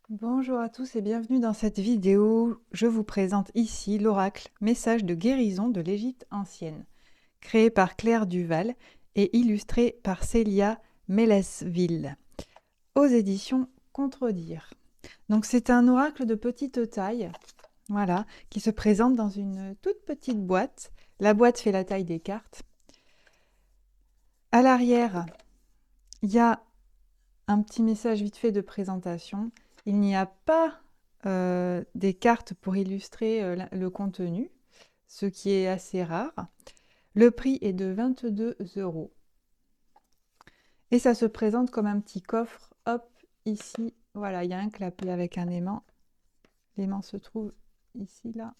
Bonjour à tous et bienvenue dans cette vidéo. Je vous présente ici l'oracle Message de guérison de l'Égypte ancienne, créé par Claire Duval et illustré par Célia Melesville, aux éditions Contredire. Donc c'est un oracle de petite taille, voilà, qui se présente dans une toute petite boîte. La boîte fait la taille des cartes. À l'arrière, il y a un petit message vite fait de présentation. Il n'y a pas des cartes pour illustrer le contenu, ce qui est assez rare. Le prix est de 22 euros. Et ça se présente comme un petit coffre. Hop, ici, voilà, il y a un clapet avec un aimant. L'aimant se trouve ici, là.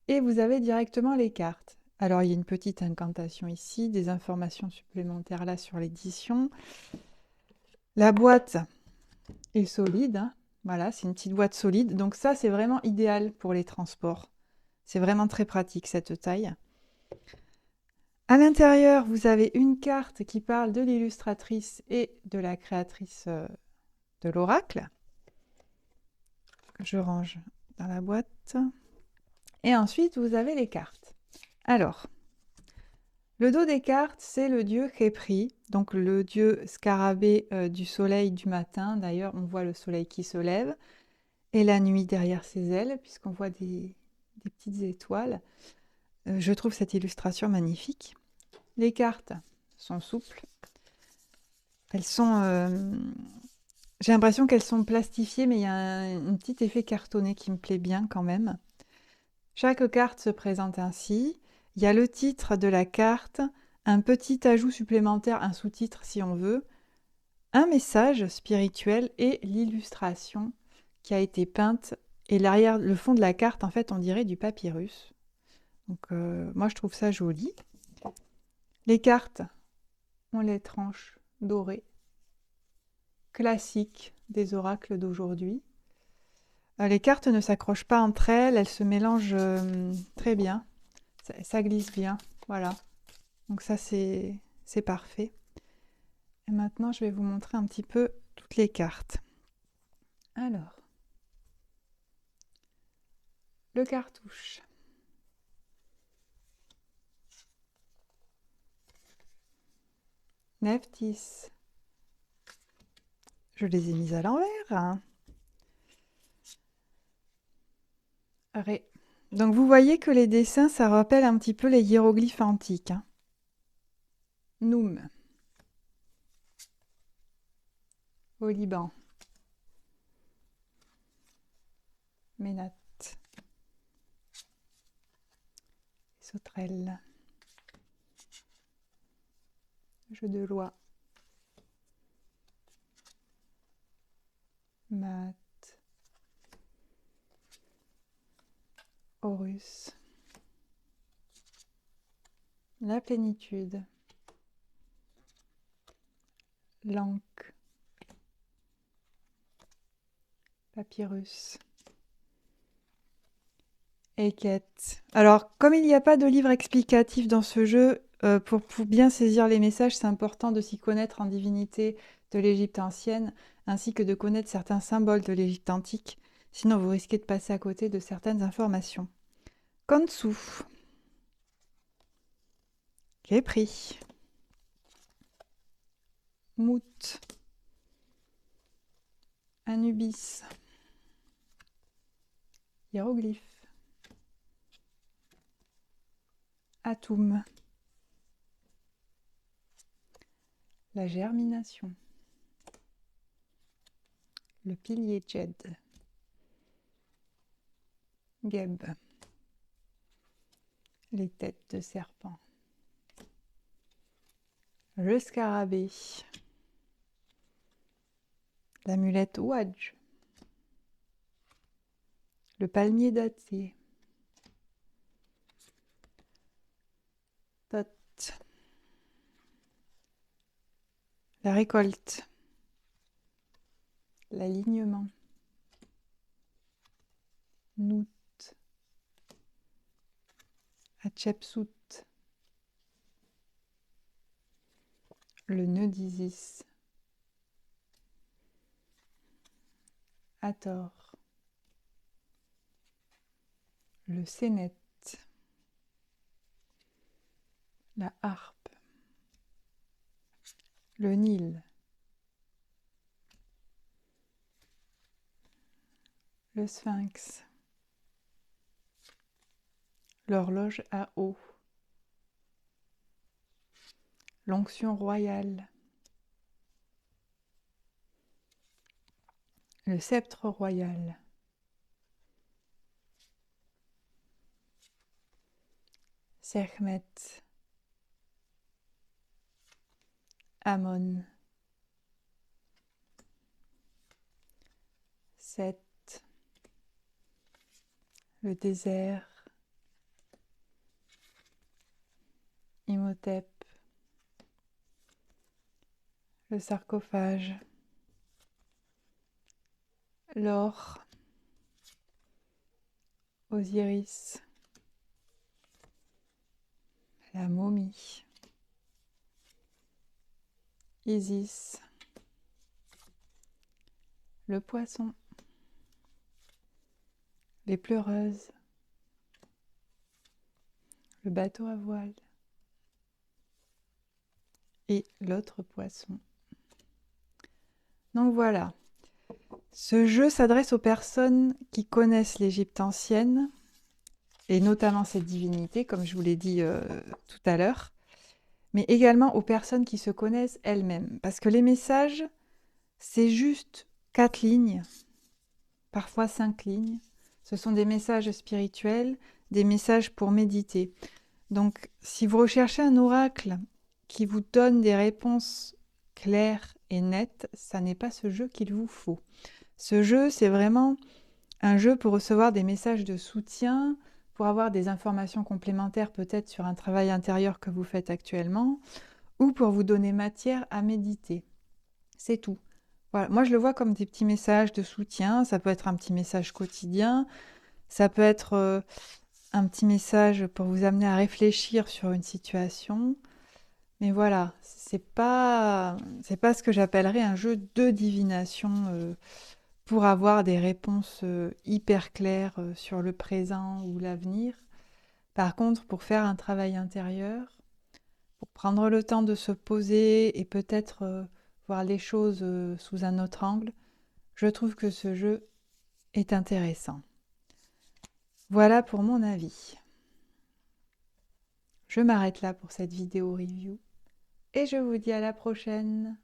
Et vous avez directement les cartes. Alors, il y a une petite incantation ici, des informations supplémentaires là sur l'édition. La boîte est solide, hein. Voilà, c'est une petite boîte solide. Donc ça, c'est vraiment idéal pour les transports. C'est vraiment très pratique cette taille. À l'intérieur, vous avez une carte qui parle de l'illustratrice et de la créatrice de l'oracle. Je range dans la boîte. Et ensuite, vous avez les cartes. Alors, le dos des cartes, c'est le dieu Khepri, donc le dieu scarabée du soleil du matin. D'ailleurs, on voit le soleil qui se lève et la nuit derrière ses ailes, puisqu'on voit des petites étoiles. Je trouve cette illustration magnifique. Les cartes sont souples. Elles sont... j'ai l'impression qu'elles sont plastifiées, mais il y a un petit effet cartonné qui me plaît bien quand même. Chaque carte se présente ainsi. Il y a le titre de la carte, un petit ajout supplémentaire, un sous-titre si on veut, un message spirituel et l'illustration qui a été peinte. Et l'arrière, le fond de la carte, en fait, on dirait du papyrus. Donc moi, je trouve ça joli. Les cartes ont les tranches dorées, classiques des oracles d'aujourd'hui. Les cartes ne s'accrochent pas entre elles, elles se mélangent très bien. Ça glisse bien, voilà. Donc ça, c'est parfait. Et maintenant, je vais vous montrer un petit peu toutes les cartes. Alors, le cartouche. Nephthys. Je les ai mises à l'envers, hein. Ré. Donc vous voyez que les dessins, ça rappelle un petit peu les hiéroglyphes antiques, hein. Noum, au Liban. Ménat. Sauterelle. Jeu de loi. Mat. Horus. La plénitude. L'anque. Papyrus. Eket. Alors, comme il n'y a pas de livre explicatif dans ce jeu, pour bien saisir les messages, c'est important de s'y connaître en divinité de l'Égypte ancienne, ainsi que de connaître certains symboles de l'Égypte antique. Sinon, vous risquez de passer à côté de certaines informations. Khonsou. Képri. Mout. Anubis. Hiéroglyphe. Atum. La germination. Le pilier Djed. Geb. Les têtes de serpent. Le scarabée. L'amulette Ouadj. Le palmier dattier. Tot. La récolte. L'alignement. Nout. Hatshepsut. Le nœud d'Isis. Hathor, le Sénet, la harpe, le Nil, le Sphinx, l'horloge à eau, l'onction royale, le sceptre royal, Sekhmet, Amon, Seth, le désert, Imhotep, le sarcophage, l'or, Osiris, la momie, Isis, le poisson, les pleureuses, le bateau à voile et l'autre poisson. Donc voilà, ce jeu s'adresse aux personnes qui connaissent l'Égypte ancienne, et notamment cette divinité, comme je vous l'ai dit tout à l'heure, mais également aux personnes qui se connaissent elles-mêmes. Parce que les messages, c'est juste 4 lignes, parfois 5 lignes. Ce sont des messages spirituels, des messages pour méditer. Donc, si vous recherchez un oracle qui vous donne des réponses claires et nettes, ça n'est pas ce jeu qu'il vous faut. Ce jeu, c'est vraiment un jeu pour recevoir des messages de soutien, pour avoir des informations complémentaires peut-être sur un travail intérieur que vous faites actuellement, ou pour vous donner matière à méditer. C'est tout. Voilà. Moi, je le vois comme des petits messages de soutien. Ça peut être un petit message quotidien. Ça peut être un petit message pour vous amener à réfléchir sur une situation. Mais voilà, c'est pas ce que j'appellerais un jeu de divination pour avoir des réponses hyper claires sur le présent ou l'avenir. Par contre, pour faire un travail intérieur, pour prendre le temps de se poser et peut-être voir les choses sous un autre angle, je trouve que ce jeu est intéressant. Voilà pour mon avis. Je m'arrête là pour cette vidéo review et je vous dis à la prochaine.